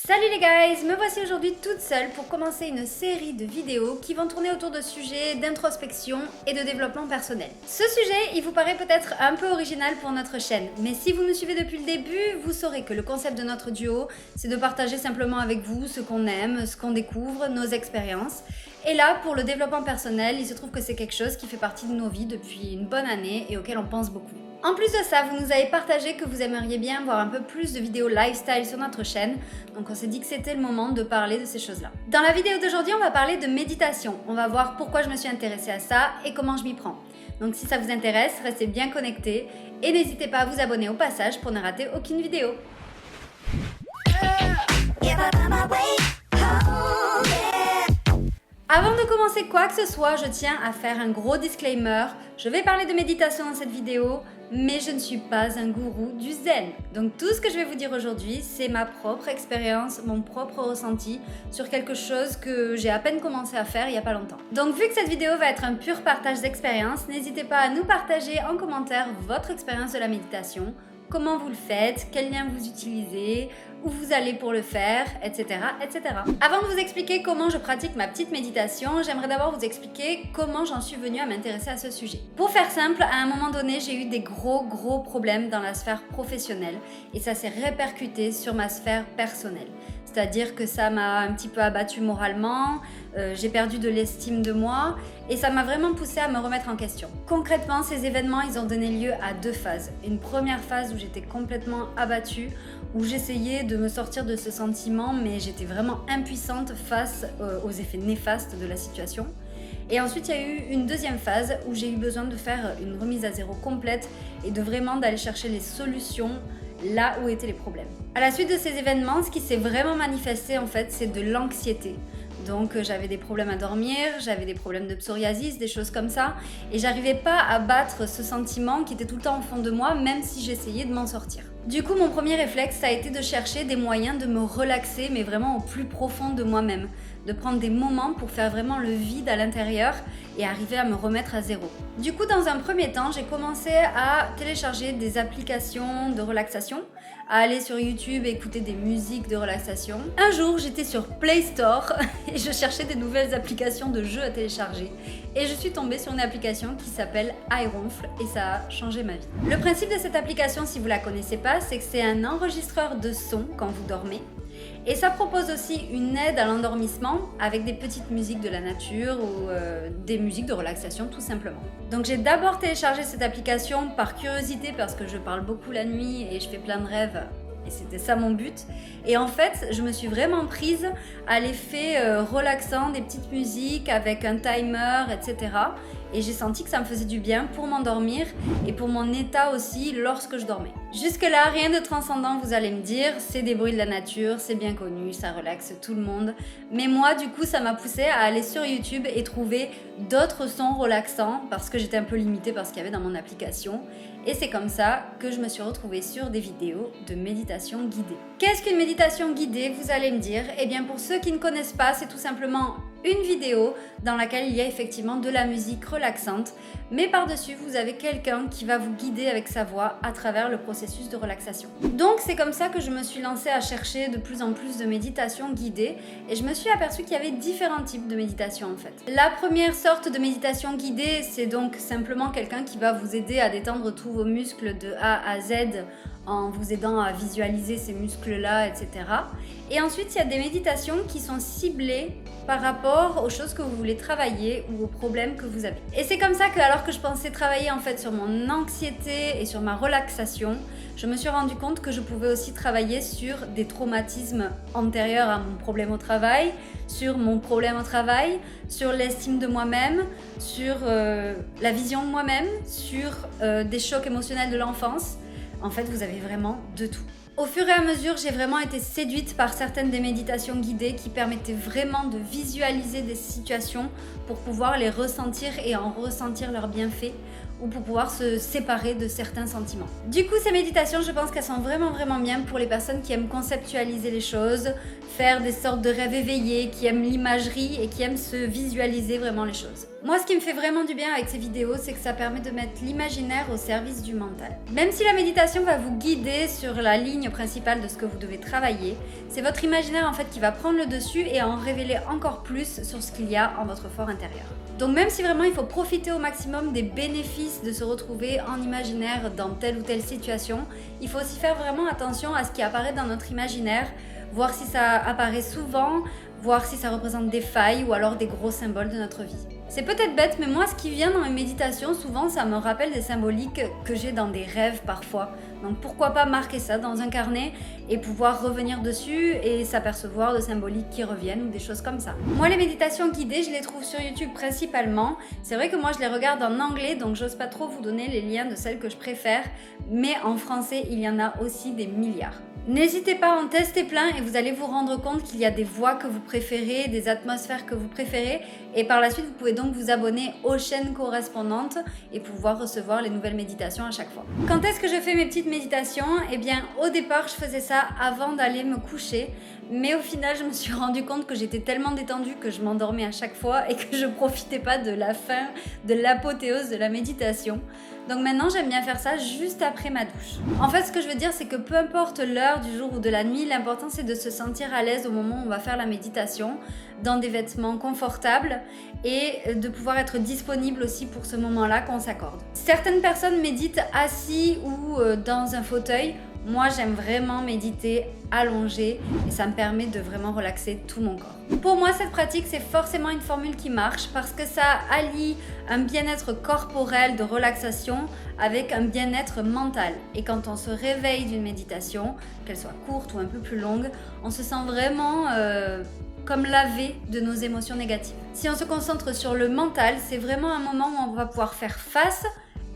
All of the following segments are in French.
Salut les guys, me voici aujourd'hui toute seule pour commencer une série de vidéos qui vont tourner autour de sujets d'introspection et de développement personnel. Ce sujet, il vous paraît peut-être un peu original pour notre chaîne, mais si vous nous suivez depuis le début, vous saurez que le concept de notre duo, c'est de partager simplement avec vous ce qu'on aime, ce qu'on découvre, nos expériences. Et là, pour le développement personnel, il se trouve que c'est quelque chose qui fait partie de nos vies depuis une bonne année et auquel on pense beaucoup. En plus de ça, vous nous avez partagé que vous aimeriez bien voir un peu plus de vidéos lifestyle sur notre chaîne, donc on s'est dit que c'était le moment de parler de ces choses-là. Dans la vidéo d'aujourd'hui, on va parler de méditation. On va voir pourquoi je me suis intéressée à ça et comment je m'y prends. Donc si ça vous intéresse, restez bien connectés et n'hésitez pas à vous abonner au passage pour ne rater aucune vidéo. Avant de commencer quoi que ce soit, je tiens à faire un gros disclaimer. Je vais parler de méditation dans cette vidéo, mais je ne suis pas un gourou du zen. Donc tout ce que je vais vous dire aujourd'hui, c'est ma propre expérience, mon propre ressenti sur quelque chose que j'ai à peine commencé à faire il n'y a pas longtemps. Donc vu que cette vidéo va être un pur partage d'expérience, n'hésitez pas à nous partager en commentaire votre expérience de la méditation, comment vous le faites, quels liens vous utilisez, où vous allez pour le faire, etc., etc. Avant de vous expliquer comment je pratique ma petite méditation, j'aimerais d'abord vous expliquer comment j'en suis venue à m'intéresser à ce sujet. Pour faire simple, à un moment donné, j'ai eu des gros problèmes dans la sphère professionnelle et ça s'est répercuté sur ma sphère personnelle. C'est-à-dire que ça m'a un petit peu abattue moralement, j'ai perdu de l'estime de moi et ça m'a vraiment poussée à me remettre en question. Concrètement, ces événements, ils ont donné lieu à deux phases. Une première phase où j'étais complètement abattue, où j'essayais de me sortir de ce sentiment, mais j'étais vraiment impuissante face aux effets néfastes de la situation. Et ensuite, il y a eu une deuxième phase où j'ai eu besoin de faire une remise à zéro complète et de vraiment d'aller chercher les solutions là où étaient les problèmes. À la suite de ces événements, ce qui s'est vraiment manifesté en fait, c'est de l'anxiété. Donc j'avais des problèmes à dormir, j'avais des problèmes de psoriasis, des choses comme ça, et j'arrivais pas à battre ce sentiment qui était tout le temps au fond de moi, même si j'essayais de m'en sortir. Du coup, mon premier réflexe, ça a été de chercher des moyens de me relaxer, mais vraiment au plus profond de moi-même, de prendre des moments pour faire vraiment le vide à l'intérieur et arriver à me remettre à zéro. Du coup, dans un premier temps, j'ai commencé à télécharger des applications de relaxation, à aller sur YouTube et écouter des musiques de relaxation. Un jour, j'étais sur Play Store et je cherchais des nouvelles applications de jeux à télécharger. Et je suis tombée sur une application qui s'appelle iRonfl et ça a changé ma vie. Le principe de cette application, si vous la connaissez pas, c'est que c'est un enregistreur de son quand vous dormez. Et ça propose aussi une aide à l'endormissement avec des petites musiques de la nature ou des musiques de relaxation tout simplement. Donc j'ai d'abord téléchargé cette application par curiosité parce que je parle beaucoup la nuit et je fais plein de rêves. Et c'était ça mon but. Et en fait, je me suis vraiment prise à l'effet relaxant des petites musiques avec un timer, etc. Et j'ai senti que ça me faisait du bien pour m'endormir et pour mon état aussi lorsque je dormais. Jusque-là, rien de transcendant, vous allez me dire, c'est des bruits de la nature, c'est bien connu, ça relaxe tout le monde. Mais moi, du coup, ça m'a poussée à aller sur YouTube et trouver d'autres sons relaxants parce que j'étais un peu limitée par ce qu'il y avait dans mon application. Et c'est comme ça que je me suis retrouvée sur des vidéos de méditation guidée. Qu'est-ce qu'une méditation guidée, vous allez me dire? Eh bien, pour ceux qui ne connaissent pas, c'est tout simplement une vidéo dans laquelle il y a effectivement de la musique relaxante, mais par-dessus, vous avez quelqu'un qui va vous guider avec sa voix à travers le processus de relaxation. Donc, c'est comme ça que je me suis lancée à chercher de plus en plus de méditation guidée et je me suis aperçue qu'il y avait différents types de méditation en fait. La première sorte de méditation guidée, c'est donc simplement quelqu'un qui va vous aider à détendre tous vos muscles de A à Z en vous aidant à visualiser ces muscles-là, etc. Et ensuite, il y a des méditations qui sont ciblées par rapport aux choses que vous voulez travailler ou aux problèmes que vous avez. Et c'est comme ça que, alors que je pensais travailler en fait sur mon anxiété et sur ma relaxation, je me suis rendu compte que je pouvais aussi travailler sur des traumatismes antérieurs à mon problème au travail, sur mon problème au travail, sur l'estime de moi-même, sur la vision de moi-même, sur des chocs émotionnels de l'enfance. En fait, vous avez vraiment de tout. Au fur et à mesure, j'ai vraiment été séduite par certaines des méditations guidées qui permettaient vraiment de visualiser des situations pour pouvoir les ressentir et en ressentir leurs bienfaits ou pour pouvoir se séparer de certains sentiments. Du coup, ces méditations, je pense qu'elles sont vraiment bien pour les personnes qui aiment conceptualiser les choses, faire des sortes de rêves éveillés, qui aiment l'imagerie et qui aiment se visualiser vraiment les choses. Moi, ce qui me fait vraiment du bien avec ces vidéos, c'est que ça permet de mettre l'imaginaire au service du mental. Même si la méditation va vous guider sur la ligne principale de ce que vous devez travailler, c'est votre imaginaire en fait qui va prendre le dessus et en révéler encore plus sur ce qu'il y a en votre fort intérieur. Donc même si vraiment il faut profiter au maximum des bénéfices de se retrouver en imaginaire dans telle ou telle situation, il faut aussi faire vraiment attention à ce qui apparaît dans notre imaginaire, voir si ça apparaît souvent, voir si ça représente des failles ou alors des gros symboles de notre vie. C'est peut-être bête, mais moi ce qui vient dans mes méditations, souvent ça me rappelle des symboliques que j'ai dans des rêves parfois. Donc pourquoi pas marquer ça dans un carnet et pouvoir revenir dessus et s'apercevoir de symboliques qui reviennent ou des choses comme ça. Moi les méditations guidées, je les trouve sur YouTube principalement. C'est vrai que moi je les regarde en anglais, donc j'ose pas trop vous donner les liens de celles que je préfère, mais en français il y en a aussi des milliards. N'hésitez pas à en tester plein et vous allez vous rendre compte qu'il y a des voix que vous préférez, des atmosphères que vous préférez et par la suite vous pouvez donc vous abonner aux chaînes correspondantes et pouvoir recevoir les nouvelles méditations à chaque fois. Quand est-ce que je fais mes petites méditations? Eh bien au départ je faisais ça avant d'aller me coucher, mais au final je me suis rendu compte que j'étais tellement détendue que je m'endormais à chaque fois et que je profitais pas de la fin, de l'apothéose de la méditation. Donc maintenant j'aime bien faire ça juste après ma douche. En fait ce que je veux dire c'est que peu importe l'heure du jour ou de la nuit, l'important c'est de se sentir à l'aise au moment où on va faire la méditation, dans des vêtements confortables et de pouvoir être disponible aussi pour ce moment-là qu'on s'accorde. Certaines personnes méditent assis ou dans un fauteuil. Moi, j'aime vraiment méditer allongé et ça me permet de vraiment relaxer tout mon corps. Pour moi, cette pratique, c'est forcément une formule qui marche parce que ça allie un bien-être corporel de relaxation avec un bien-être mental. Et quand on se réveille d'une méditation, qu'elle soit courte ou un peu plus longue, on se sent vraiment comme lavé de nos émotions négatives. Si on se concentre sur le mental, c'est vraiment un moment où on va pouvoir faire face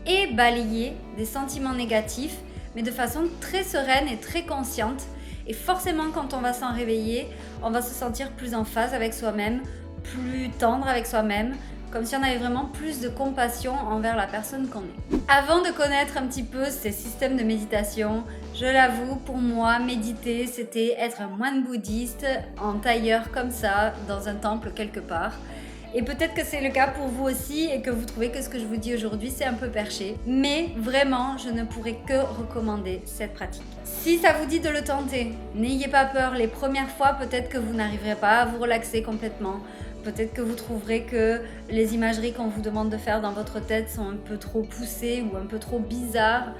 et balayer des sentiments négatifs mais de façon très sereine et très consciente. Et forcément, quand on va s'en réveiller, on va se sentir plus en phase avec soi-même, plus tendre avec soi-même, comme si on avait vraiment plus de compassion envers la personne qu'on est. Avant de connaître un petit peu ces systèmes de méditation, je l'avoue, pour moi, méditer, c'était être un moine bouddhiste en tailleur comme ça, dans un temple quelque part. Et peut-être que c'est le cas pour vous aussi et que vous trouvez que ce que je vous dis aujourd'hui c'est un peu perché. Mais vraiment, je ne pourrais que recommander cette pratique. Si ça vous dit de le tenter, n'ayez pas peur. Les premières fois, peut-être que vous n'arriverez pas à vous relaxer complètement. Peut-être que vous trouverez que les imageries qu'on vous demande de faire dans votre tête sont un peu trop poussées ou un peu trop bizarres.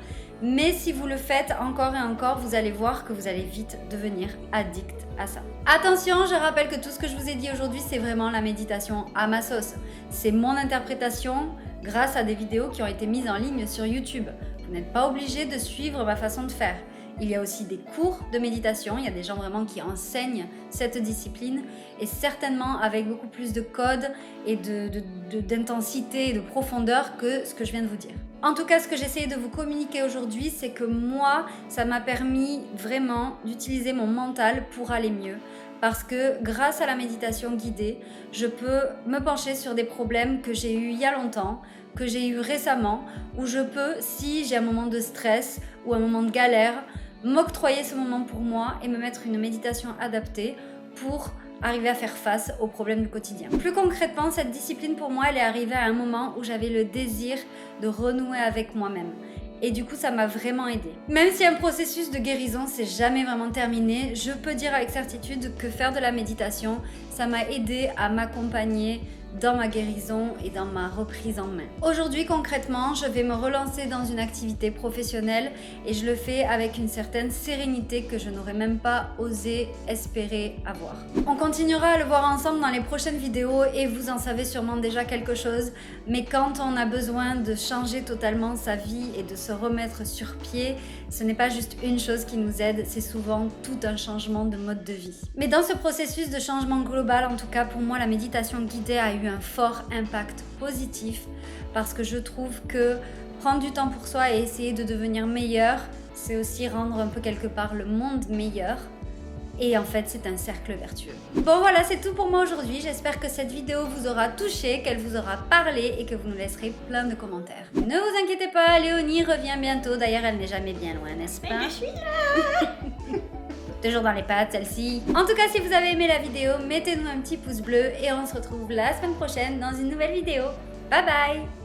Mais si vous le faites encore et encore, vous allez voir que vous allez vite devenir addict à ça. Attention, je rappelle que tout ce que je vous ai dit aujourd'hui, c'est vraiment la méditation à ma sauce. C'est mon interprétation grâce à des vidéos qui ont été mises en ligne sur YouTube. Vous n'êtes pas obligé de suivre ma façon de faire. Il y a aussi des cours de méditation, il y a des gens vraiment qui enseignent cette discipline et certainement avec beaucoup plus de codes et d'intensité et de profondeur que ce que je viens de vous dire. En tout cas, ce que j'essaie de vous communiquer aujourd'hui, c'est que moi, ça m'a permis vraiment d'utiliser mon mental pour aller mieux. Parce que grâce à la méditation guidée, je peux me pencher sur des problèmes que j'ai eus il y a longtemps, que j'ai eu récemment, où je peux, si j'ai un moment de stress ou un moment de galère, m'octroyer ce moment pour moi et me mettre une méditation adaptée pour arriver à faire face aux problèmes du quotidien. Plus concrètement, cette discipline pour moi, elle est arrivée à un moment où j'avais le désir de renouer avec moi-même. Et du coup, ça m'a vraiment aidée. Même si un processus de guérison, c'est jamais vraiment terminé, je peux dire avec certitude que faire de la méditation, ça m'a aidée à m'accompagner dans ma guérison et dans ma reprise en main. Aujourd'hui, concrètement, je vais me relancer dans une activité professionnelle et je le fais avec une certaine sérénité que je n'aurais même pas osé espérer avoir. On continuera à le voir ensemble dans les prochaines vidéos et vous en savez sûrement déjà quelque chose, mais quand on a besoin de changer totalement sa vie et de se remettre sur pied, ce n'est pas juste une chose qui nous aide, c'est souvent tout un changement de mode de vie. Mais dans ce processus de changement global, en tout cas pour moi, la méditation guidée a eu un fort impact positif parce que je trouve que prendre du temps pour soi et essayer de devenir meilleur, c'est aussi rendre un peu quelque part le monde meilleur. Et en fait, c'est un cercle vertueux. Bon voilà, c'est tout pour moi aujourd'hui. J'espère que cette vidéo vous aura touché, qu'elle vous aura parlé et que vous nous laisserez plein de commentaires. Ne vous inquiétez pas, Léonie revient bientôt. D'ailleurs, elle n'est jamais bien loin, n'est-ce pas? Mais je suis là. Toujours dans les pattes, celle-ci. En tout cas, si vous avez aimé la vidéo, mettez-nous un petit pouce bleu et on se retrouve la semaine prochaine dans une nouvelle vidéo. Bye bye!